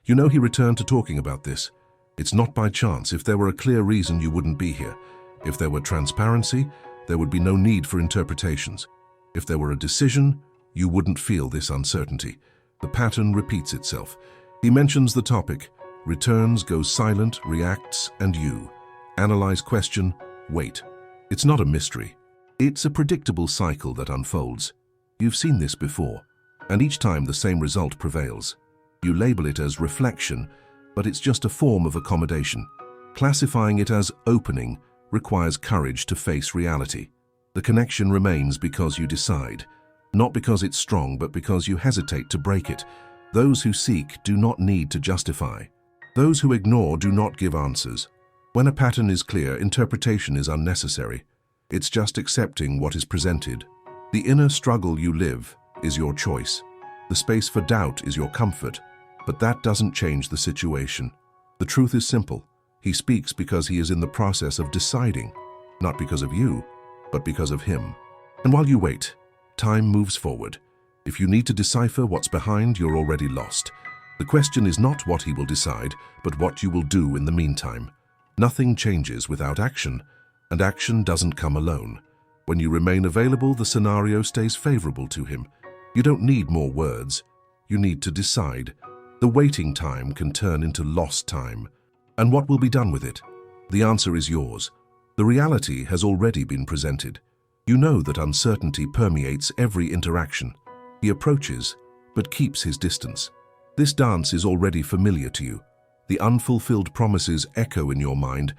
You know he returned to talking about this. It's not by chance. If there were a clear reason, you wouldn't be here. If there were transparency, there would be no need for interpretations. If there were a decision, you wouldn't feel this uncertainty. The pattern repeats itself. He mentions the topic, returns, goes silent, reacts, and you. Analyze, question, wait. It's not a mystery. It's a predictable cycle that unfolds. You've seen this before, and each time the same result prevails. You label it as reflection, but it's just a form of accommodation. Classifying it as opening requires courage to face reality. The connection remains because you decide, not because it's strong, but because you hesitate to break it. Those who seek do not need to justify. Those who ignore do not give answers. When a pattern is clear, interpretation is unnecessary. It's just accepting what is presented. The inner struggle you live is your choice. The space for doubt is your comfort, but that doesn't change the situation. The truth is simple. He speaks because he is in the process of deciding, not because of you, but because of him. And while you wait, time moves forward. If you need to decipher what's behind, you're already lost. The question is not what he will decide, but what you will do in the meantime. Nothing changes without action, and action doesn't come alone. When you remain available, the scenario stays favorable to him. You don't need more words. You need to decide. The waiting time can turn into lost time. And what will be done with it? The answer is yours. The reality has already been presented. You know that uncertainty permeates every interaction. He approaches, but keeps his distance. This dance is already familiar to you. The unfulfilled promises echo in your mind,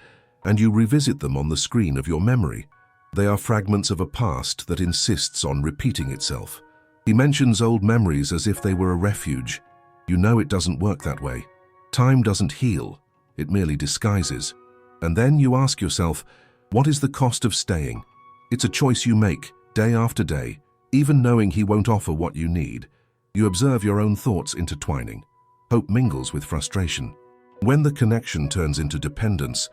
and you revisit them on the screen of your memory. They are fragments of a past that insists on repeating itself. He mentions old memories as if they were a refuge. You know it doesn't work that way. Time doesn't heal, it merely disguises. And then you ask yourself, what is the cost of staying? It's a choice you make, day after day, even knowing he won't offer what you need. You observe your own thoughts intertwining. Hope mingles with frustration. When the connection turns into dependence,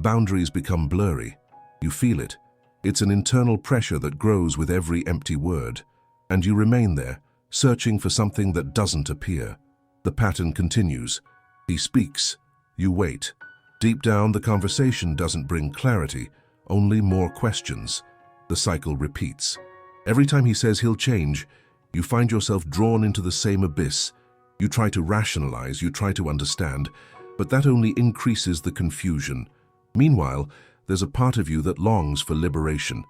boundaries become blurry. You feel it. It's an internal pressure that grows with every empty word. And you remain there, searching for something that doesn't appear. The pattern continues. He speaks. You wait. Deep down, the conversation doesn't bring clarity, only more questions. The cycle repeats. Every time he says he'll change, you find yourself drawn into the same abyss. You try to rationalize, you try to understand, but that only increases the confusion. Meanwhile, there's a part of you that longs for liberation,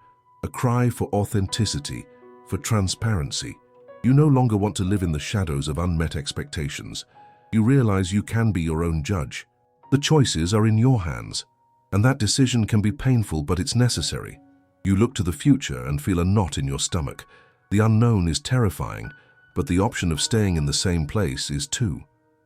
a cry for authenticity, for transparency. You no longer want to live in the shadows of unmet expectations. You realize you can be your own judge. The choices are in your hands, and that decision can be painful, but it's necessary. You look to the future and feel a knot in your stomach. The unknown is terrifying, but the option of staying in the same place is too.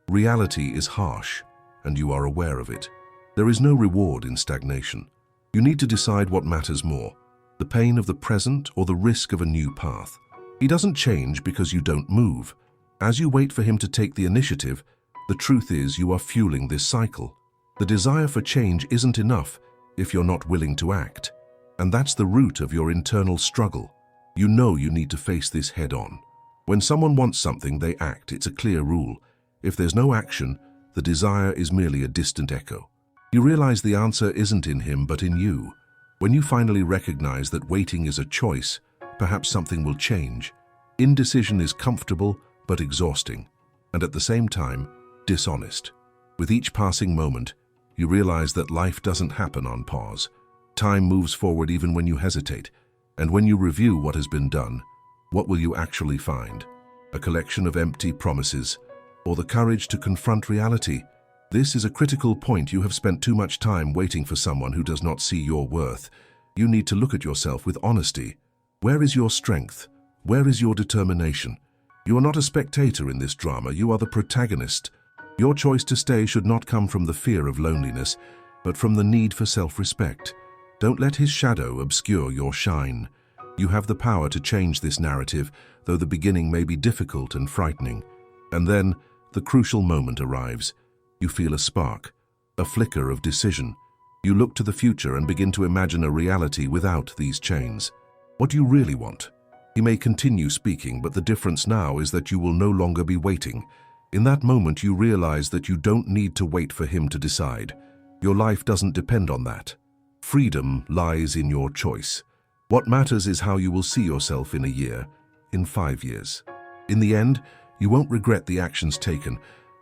Reality is harsh, and you are aware of it. There is no reward in stagnation. You need to decide what matters more, the pain of the present or the risk of a new path. He doesn't change because you don't move. As you wait for him to take the initiative, the truth is you are fueling this cycle. The desire for change isn't enough if you're not willing to act. And that's the root of your internal struggle. You know you need to face this head on. When someone wants something, they act. It's a clear rule. If there's no action, the desire is merely a distant echo. You realize the answer isn't in him, but in you. When you finally recognize that waiting is a choice, perhaps something will change. Indecision is comfortable, but exhausting, and at the same time, dishonest. With each passing moment, you realize that life doesn't happen on pause. Time moves forward even when you hesitate, and when you review what has been done, what will you actually find? A collection of empty promises, or the courage to confront reality? This is a critical point. You have spent too much time waiting for someone who does not see your worth. You need to look at yourself with honesty. Where is your strength? Where is your determination? You are not a spectator in this drama, you are the protagonist. Your choice to stay should not come from the fear of loneliness, but from the need for self-respect. Don't let his shadow obscure your shine. You have the power to change this narrative, though the beginning may be difficult and frightening. And then, the crucial moment arrives. You feel a spark, a flicker of decision. You look to the future and begin to imagine a reality without these chains. What do you really want? He may continue speaking, but the difference now is that you will no longer be waiting. In that moment, you realize that you don't need to wait for him to decide. Your life doesn't depend on that. Freedom lies in your choice. What matters is how you will see yourself in a year, in 5 years. In the end, you won't regret the actions taken,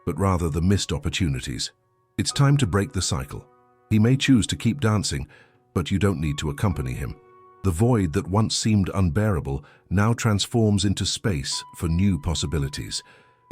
but rather the missed opportunities. It's time to break the cycle. He may choose to keep dancing, but you don't need to accompany him. The void that once seemed unbearable now transforms into space for new possibilities.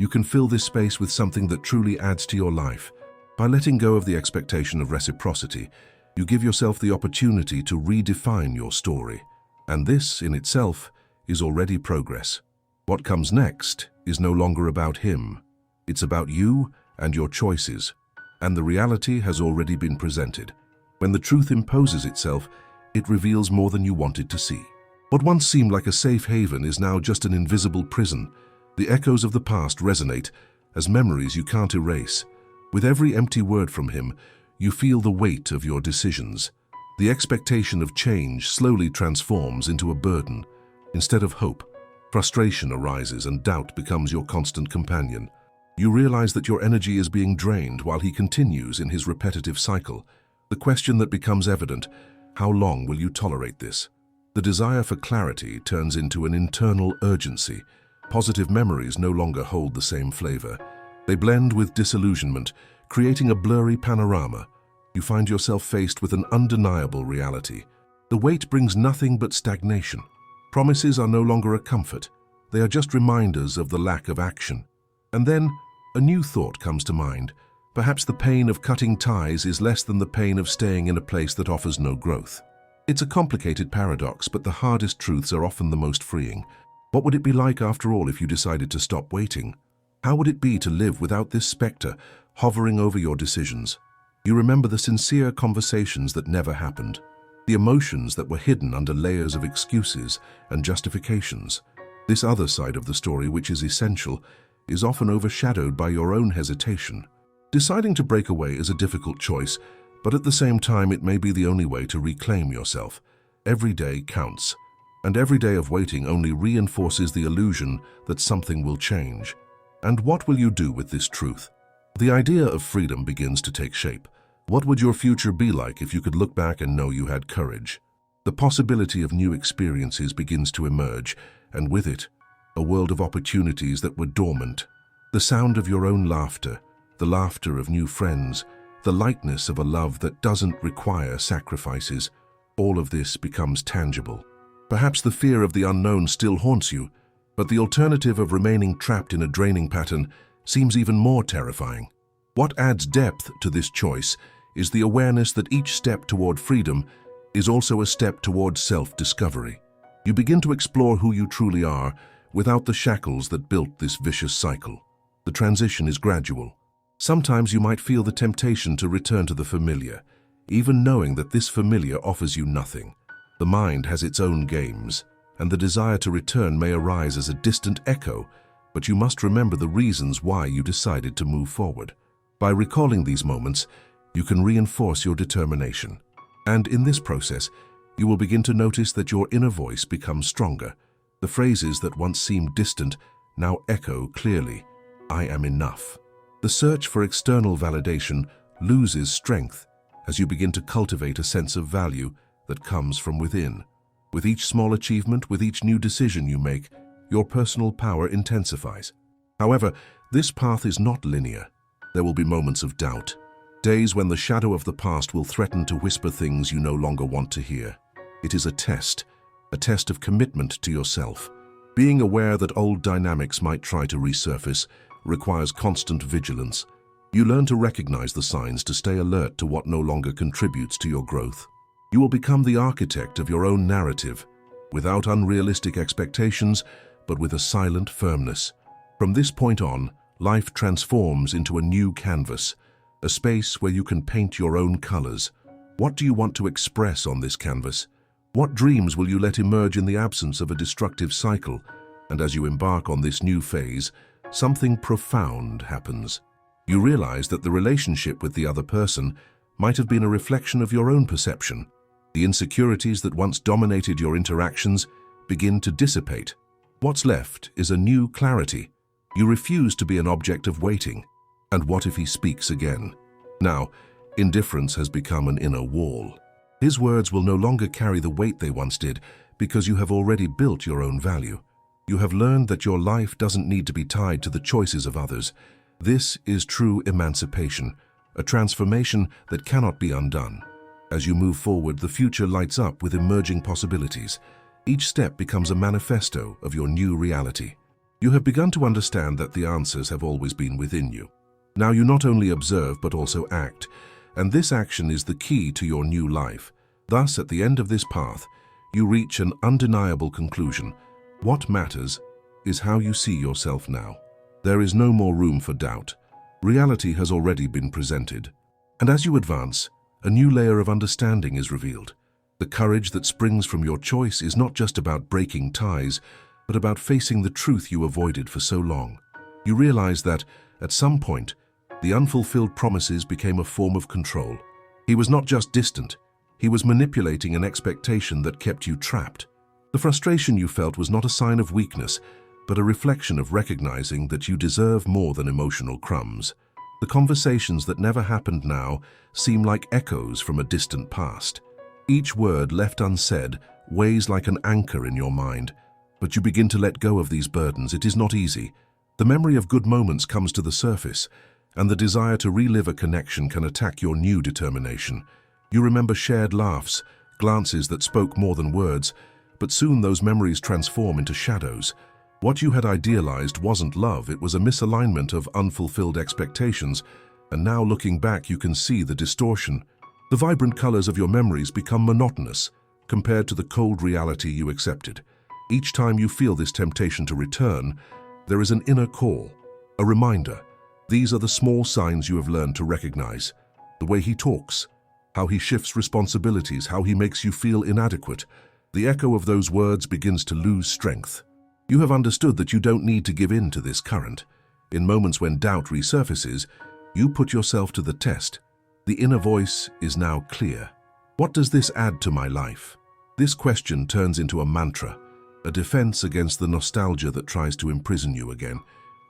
You can fill this space with something that truly adds to your life. By letting go of the expectation of reciprocity, you give yourself the opportunity to redefine your story. And this, in itself, is already progress. What comes next is no longer about him. It's about you and your choices. And the reality has already been presented. When the truth imposes itself, it reveals more than you wanted to see. What once seemed like a safe haven is now just an invisible prison. The echoes of the past resonate as memories you can't erase. With every empty word from him, you feel the weight of your decisions. The expectation of change slowly transforms into a burden. Instead of hope, frustration arises and doubt becomes your constant companion. You realize that your energy is being drained while he continues in his repetitive cycle. The question that becomes evident: how long will you tolerate this? The desire for clarity turns into an internal urgency. Positive memories no longer hold the same flavor. They blend with disillusionment, creating a blurry panorama. You find yourself faced with an undeniable reality. The weight brings nothing but stagnation. Promises are no longer a comfort. They are just reminders of the lack of action. And then, a new thought comes to mind. Perhaps the pain of cutting ties is less than the pain of staying in a place that offers no growth. It's a complicated paradox, but the hardest truths are often the most freeing. What would it be like, after all, if you decided to stop waiting? How would it be to live without this specter hovering over your decisions? You remember the sincere conversations that never happened, the emotions that were hidden under layers of excuses and justifications. This other side of the story, which is essential, is often overshadowed by your own hesitation. Deciding to break away is a difficult choice, but at the same time it may be the only way to reclaim yourself. Every day counts, and every day of waiting only reinforces the illusion that something will change. And what will you do with this truth? The idea of freedom begins to take shape. What would your future be like if you could look back and know you had courage? The possibility of new experiences begins to emerge, and with it, a world of opportunities that were dormant. The sound of your own laughter, the laughter of new friends, the lightness of a love that doesn't require sacrifices, all of this becomes tangible. Perhaps the fear of the unknown still haunts you, but the alternative of remaining trapped in a draining pattern seems even more terrifying. What adds depth to this choice is the awareness that each step toward freedom is also a step toward self-discovery. You begin to explore who you truly are without the shackles that built this vicious cycle. The transition is gradual. Sometimes you might feel the temptation to return to the familiar, even knowing that this familiar offers you nothing. The mind has its own games, and the desire to return may arise as a distant echo, but you must remember the reasons why you decided to move forward. By recalling these moments, you can reinforce your determination. And in this process, you will begin to notice that your inner voice becomes stronger. The phrases that once seemed distant now echo clearly. I am enough. The search for external validation loses strength as you begin to cultivate a sense of value that comes from within. With each small achievement, with each new decision you make, your personal power intensifies. However, this path is not linear. There will be moments of doubt, days when the shadow of the past will threaten to whisper things you no longer want to hear. It is a test of commitment to yourself. Being aware that old dynamics might try to resurface requires constant vigilance. You learn to recognize the signs to stay alert to what no longer contributes to your growth. You will become the architect of your own narrative, without unrealistic expectations, but with a silent firmness. From this point on, life transforms into a new canvas, a space where you can paint your own colors. What do you want to express on this canvas? What dreams will you let emerge in the absence of a destructive cycle? And as you embark on this new phase, something profound happens. You realize that the relationship with the other person might have been a reflection of your own perception. The insecurities that once dominated your interactions begin to dissipate. What's left is a new clarity, You refuse to be an object of waiting. And what if he speaks again? Now, indifference has become an inner wall. His words will no longer carry the weight they once did because you have already built your own value. You have learned that your life doesn't need to be tied to the choices of others. This is true emancipation, a transformation that cannot be undone. As you move forward, the future lights up with emerging possibilities. Each step becomes a manifesto of your new reality. You have begun to understand that the answers have always been within you. Now you not only observe but also act, and this action is the key to your new life. Thus, at the end of this path, you reach an undeniable conclusion. What matters is how you see yourself now. There is no more room for doubt. Reality has already been presented. And as you advance, a new layer of understanding is revealed. The courage that springs from your choice is not just about breaking ties, but about facing the truth you avoided for so long. You realize that, at some point, the unfulfilled promises became a form of control. He was not just distant, he was manipulating an expectation that kept you trapped. The frustration you felt was not a sign of weakness, but a reflection of recognizing that you deserve more than emotional crumbs. The conversations that never happened now seem like echoes from a distant past. Each word left unsaid weighs like an anchor in your mind, but you begin to let go of these burdens. It is not easy. The memory of good moments comes to the surface, and the desire to relive a connection can attack your new determination. You remember shared laughs, glances that spoke more than words, but soon those memories transform into shadows. What you had idealized wasn't love, it was a misalignment of unfulfilled expectations, and now looking back you can see the distortion. The vibrant colors of your memories become monotonous compared to the cold reality you accepted. Each time you feel this temptation to return, there is an inner call, a reminder. These are the small signs you have learned to recognize. The way he talks, how he shifts responsibilities, how he makes you feel inadequate. The echo of those words begins to lose strength. You have understood that you don't need to give in to this current. In moments when doubt resurfaces, you put yourself to the test. The inner voice is now clear. What does this add to my life? This question turns into a mantra, a defense against the nostalgia that tries to imprison you again.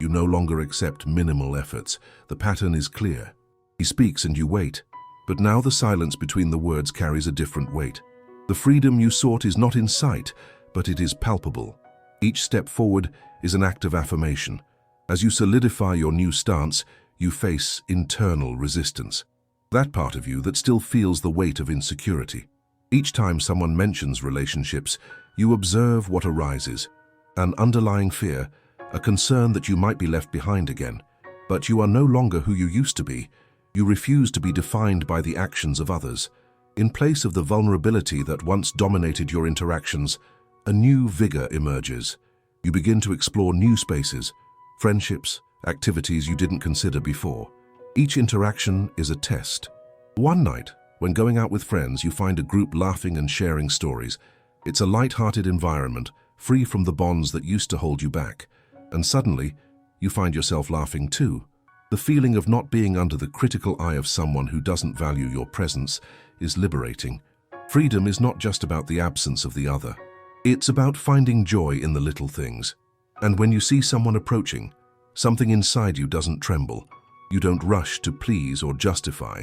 You no longer accept minimal efforts. The pattern is clear. He speaks and you wait, but now the silence between the words carries a different weight. The freedom you sought is not in sight, but it is palpable. Each step forward is an act of affirmation. As you solidify your new stance, you face internal resistance. That part of you that still feels the weight of insecurity. Each time someone mentions relationships, you observe what arises. An underlying fear, a concern that you might be left behind again. But you are no longer who you used to be. You refuse to be defined by the actions of others. In place of the vulnerability that once dominated your interactions, a new vigor emerges. You begin to explore new spaces, friendships, activities you didn't consider before. Each interaction is a test. One night, when going out with friends, you find a group laughing and sharing stories. It's a light-hearted environment, free from the bonds that used to hold you back. And suddenly, you find yourself laughing too. The feeling of not being under the critical eye of someone who doesn't value your presence is liberating. Freedom is not just about the absence of the other. It's about finding joy in the little things. And when you see someone approaching, something inside you doesn't tremble. You don't rush to please or justify.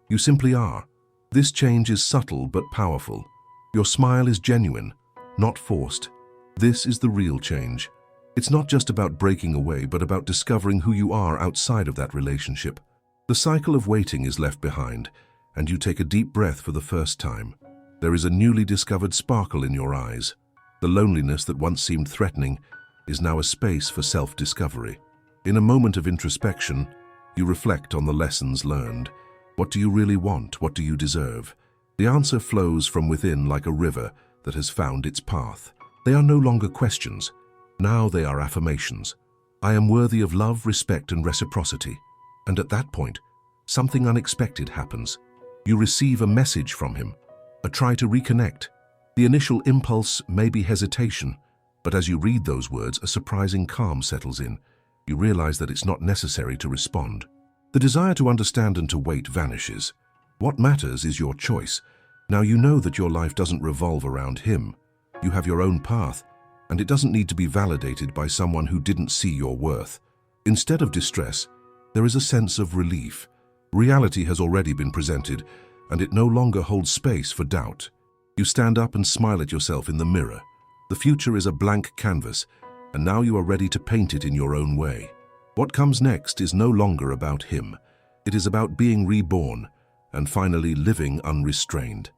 You simply are. This change is subtle but powerful. Your smile is genuine, not forced. This is the real change. It's not just about breaking away, but about discovering who you are outside of that relationship. The cycle of waiting is left behind, and you take a deep breath for the first time. There is a newly discovered sparkle in your eyes. The loneliness that once seemed threatening is now a space for self-discovery. In a moment of introspection, you reflect on the lessons learned. What do you really want? What do you deserve? The answer flows from within like a river that has found its path. They are no longer questions. Now they are affirmations. I am worthy of love, respect, and reciprocity. And at that point, something unexpected happens. You receive a message from him, a try to reconnect. The initial impulse may be hesitation, but as you read those words, a surprising calm settles in. You realize that it's not necessary to respond. The desire to understand and to wait vanishes. What matters is your choice. Now you know that your life doesn't revolve around him. You have your own path, and it doesn't need to be validated by someone who didn't see your worth. Instead of distress, there is a sense of relief. Reality has already been presented, and it no longer holds space for doubt. You stand up and smile at yourself in the mirror. The future is a blank canvas, and now you are ready to paint it in your own way. What comes next is no longer about him. It is about being reborn and finally living unrestrained.